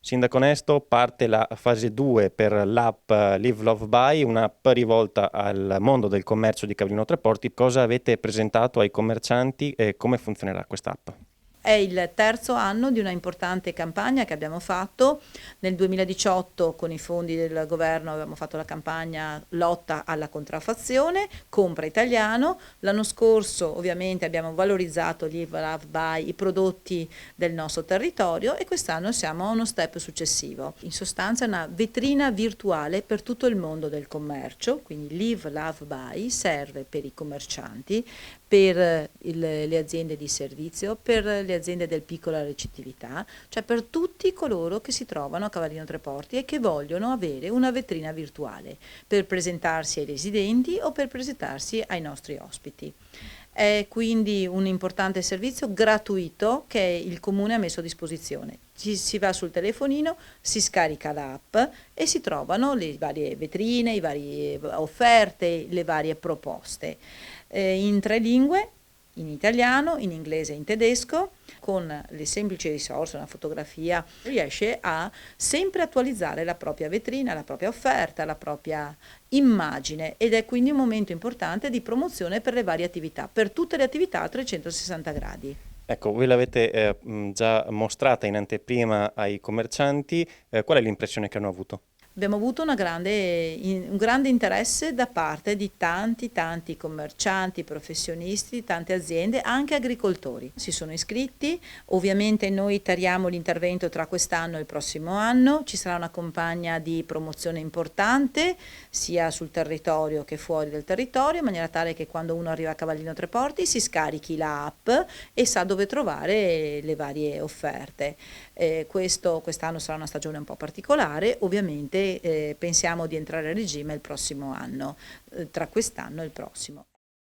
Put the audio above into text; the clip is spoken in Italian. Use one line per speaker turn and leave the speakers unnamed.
Sindaco Nesto, parte la fase 2 per l'app Live Love Buy, un'app rivolta al mondo del commercio di Cavallino Tre Porti. Cosa avete presentato ai commercianti e come funzionerà quest'app?
È il terzo anno di una importante campagna che abbiamo fatto. Nel 2018 con i fondi del governo abbiamo fatto la campagna lotta alla contraffazione, compra italiano. L'anno scorso ovviamente abbiamo valorizzato Live Love Buy, i prodotti del nostro territorio, e quest'anno siamo a uno step successivo. In sostanza è una vetrina virtuale per tutto il mondo del commercio, quindi Live Love Buy serve per i commercianti, per le aziende di servizio, per le aziende del piccola recettività, cioè per tutti coloro che si trovano a Cavallino Tre Porti e che vogliono avere una vetrina virtuale per presentarsi ai residenti o per presentarsi ai nostri ospiti. È quindi un importante servizio gratuito che il Comune ha messo a disposizione. Si va sul telefonino, si scarica l'app e si trovano le varie vetrine, le varie offerte, le varie proposte in 3 lingue, in italiano, in inglese e in tedesco. Con le semplici risorse, una fotografia, riesce a sempre attualizzare la propria vetrina, la propria offerta, la propria immagine, ed è quindi un momento importante di promozione per le varie attività, per tutte le attività a 360 gradi.
Ecco, voi l'avete già mostrata in anteprima ai commercianti. Qual è l'impressione che hanno avuto?
Abbiamo avuto un grande interesse da parte di tanti commercianti, professionisti, tante aziende, anche agricoltori. Si sono iscritti, ovviamente noi tariamo l'intervento tra quest'anno e il prossimo anno, ci sarà una campagna di promozione importante sia sul territorio che fuori del territorio, in maniera tale che quando uno arriva a Cavallino Tre Porti si scarichi l'app e sa dove trovare le varie offerte. Quest'anno sarà una stagione un po' particolare, ovviamente pensiamo di entrare a regime il prossimo anno, tra quest'anno e il prossimo.